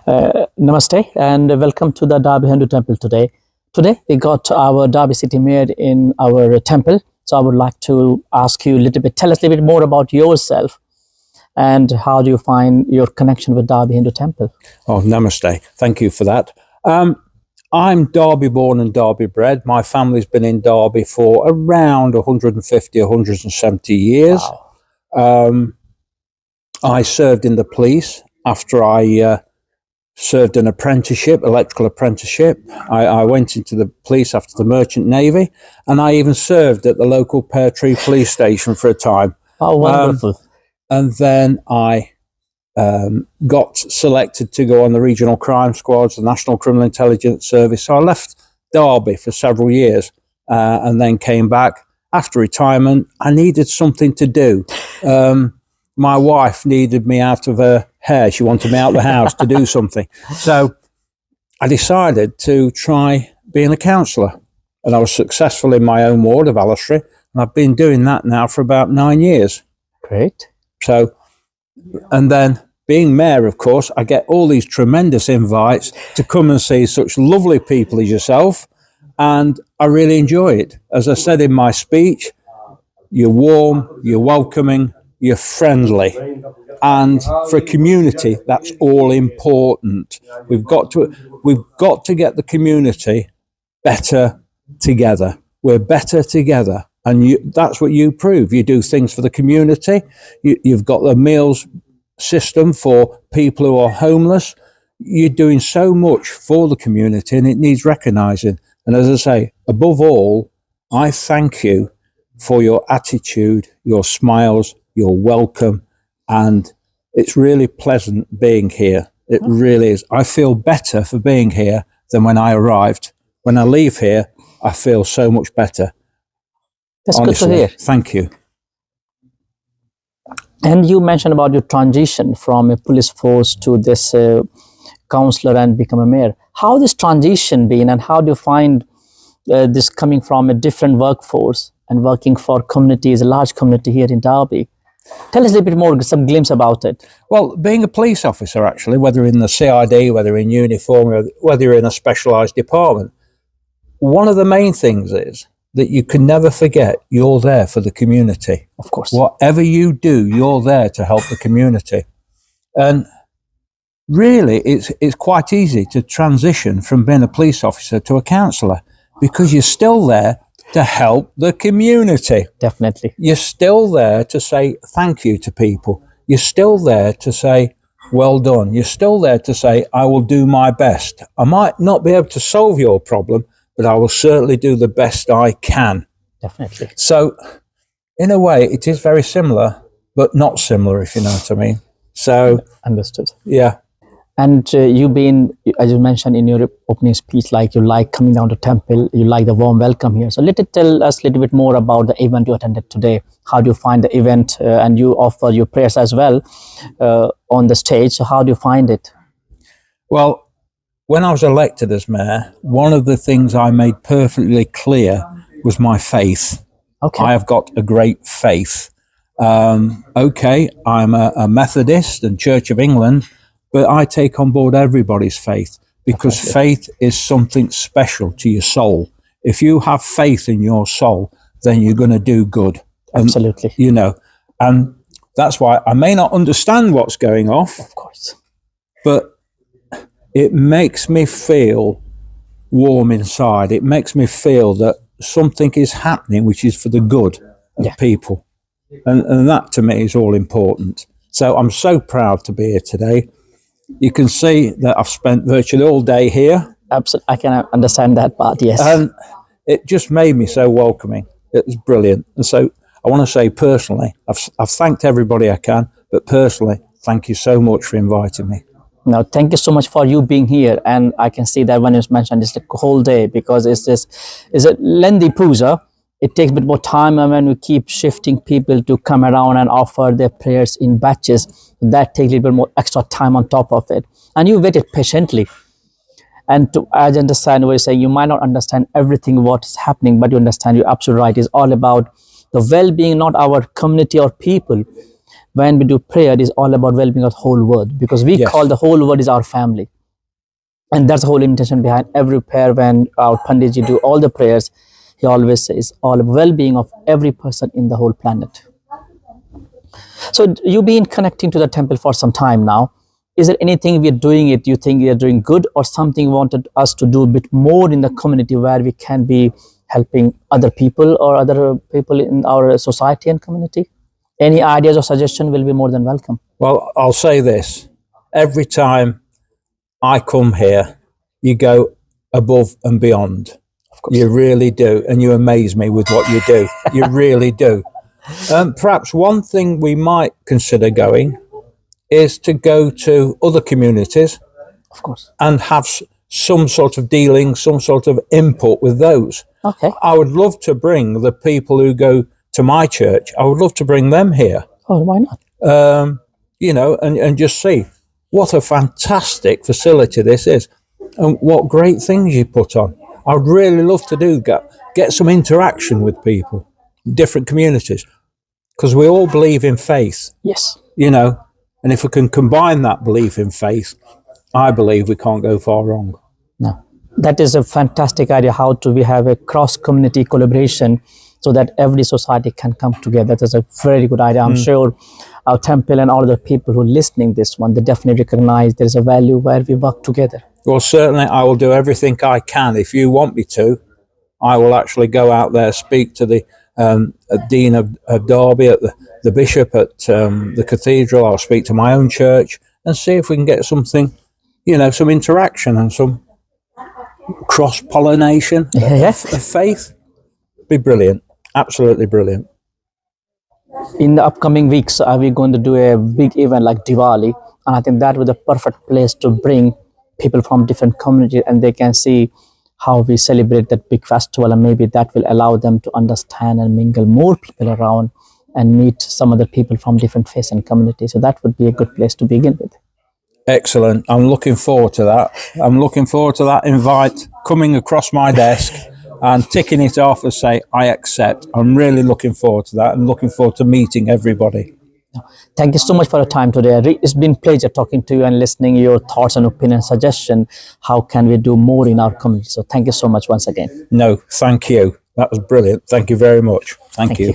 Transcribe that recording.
Namaste and welcome to the Derby Hindu Temple today. Today we got our Derby City Mayor in our temple. So I would like to ask you a little bit, tell us a little bit more about yourself and how do you find your connection with Derby Hindu Temple? Oh, namaste. Thank you for that. I'm Derby born and Derby bred. My family's been in Derby for around 150, 170 years. Wow. I served in the police after I served an apprenticeship, electrical apprenticeship. I went into the police after the Merchant Navy, and I even served at the local Pear police station for a time. Oh, wonderful. And then I got selected to go on the regional crime squads, the National Criminal Intelligence Service. So I left Derby for several years and then came back. After retirement, I needed something to do. My wife needed me out of her hair. She wanted me out of the house to do something. So I decided to try being a counsellor. And I was successful in my own ward of Alistry. And I've been doing that now for about 9 years. Great. So, and then being mayor, of course, I get all these tremendous invites to come and see such lovely people as yourself. And I really enjoy it. As I said in my speech, you're warm, you're welcoming, you're friendly. And for a community, that's all important. We've got to get the community better together. We're better together. And that's what you prove. You do things for the community. You've got the meals system for people who are homeless. You're doing so much for the community and it needs recognising. And as I say, above all, I thank you for your attitude, your smiles, your welcome. And it's really pleasant being here. It really is. I feel better for being here than when I arrived. When I leave here, I feel so much better. That's Honestly, good to hear. Thank you. And you mentioned about your transition from a police force to this councillor and become a mayor. How this transition been and how do you find this coming from a different workforce and working for communities, a large community here in Derby? Tell us a little bit more, some glimpse about it. Well, being a police officer, actually, whether in the CID, whether in uniform, whether you're in a specialised department, one of the main things is that you can never forget you're there for the community. Of course. Whatever you do, you're there to help the community. And really, it's quite easy to transition from being a police officer to a counsellor because you're still there to help the community. Definitely. You're still there to say thank you to people. You're still there to say, well done. You're still there to say, I will do my best. I might not be able to solve your problem, but I will certainly do the best I can. Definitely. So, in a way, it is very similar, but not similar, if you know what I mean. So, understood. Yeah. And you've been, as you mentioned in your opening speech, like you like coming down to temple, you like the warm welcome here. So tell us a little bit more about the event you attended today. How do you find the event? And you offer your prayers as well on the stage. So how do you find it? Well, when I was elected as mayor, one of the things I made perfectly clear was my faith. Okay. I have got a great faith. Okay, I'm a Methodist and Church of England, but I take on board everybody's faith because Definitely. faith is something special to your soul. If you have faith in your soul, then you're going to do good. Absolutely. You know, and that's why I may not understand what's going off. Of course. But it makes me feel warm inside. It makes me feel that something is happening which is for the good of people. And that to me is all important. So I'm so proud to be here today. You can see that I've spent virtually all day here. Absolutely. I can understand that part, yes. And it just made me so welcoming. It was brilliant. And so I want to say personally, I've thanked everybody I can, but personally, thank you so much for inviting me. Now, thank you so much for you being here. And I can see that when you mentioned it's like a whole day because it's a lengthy puja. It takes a bit more time, and when we keep shifting people to come around and offer their prayers in batches, that takes a little bit more extra time on top of it. And you waited patiently. And as I understand what you're saying, you might not understand everything what is happening, but you understand, you're absolutely right. It's all about the well-being, not our community or people. When we do prayer, it is all about well-being of the whole world, because we call the whole world is our family. And that's the whole intention behind every prayer. When our Panditji do all the prayers, he always says all well-being of every person in the whole planet. So you've been connecting to the temple for some time now. Is there anything we're doing it you think we are doing good, or something you wanted us to do a bit more in the community where we can be helping other people or other people in our society and community? Any ideas or suggestion will be more than welcome. Well, I'll say this. Every time I come here, you go above and beyond. Of course. You really do. And you amaze me with what you do. You really do. Perhaps one thing we might consider going is to go to other communities Of course. and have some sort of dealing, some sort of input with those. Okay. I would love to bring the people who go to my church, I would love to bring them here, Oh, why not? and just see what a fantastic facility this is and what great things you put on. I'd really love to get some interaction with people, different communities, because we all believe in faith, Yes. and if we can combine that belief in faith, I believe we can't go far wrong. No, that is a fantastic idea. How to we have a cross-community collaboration so that every society can come together. That's a very good idea. I'm sure our temple and all the people who are listening this one, they definitely recognize there is a value where we work together. Well, certainly I will do everything I can. If you want me to, I will actually go out there, speak to the Dean of Derby, at the Bishop at the Cathedral. I'll speak to my own church and see if we can get something, some interaction and some cross-pollination Yeah. of faith. Be brilliant. Absolutely brilliant. In the upcoming weeks, are we going to do a big event like Diwali? And I think that was the perfect place to bring people from different communities, and they can see how we celebrate that big festival, and maybe that will allow them to understand and mingle more people around and meet some other people from different faiths and communities. So that would be a good place to begin with. Excellent. I'm looking forward to that. I'm looking forward to that invite coming across my desk and ticking it off and say, I accept. I'm really looking forward to that and looking forward to meeting everybody. Thank you so much for your time today. It's been a pleasure talking to you and listening your thoughts and opinions, suggestion. How can we do more in our community? So thank you so much once again. No, thank you. That was brilliant. Thank you very much. Thank you.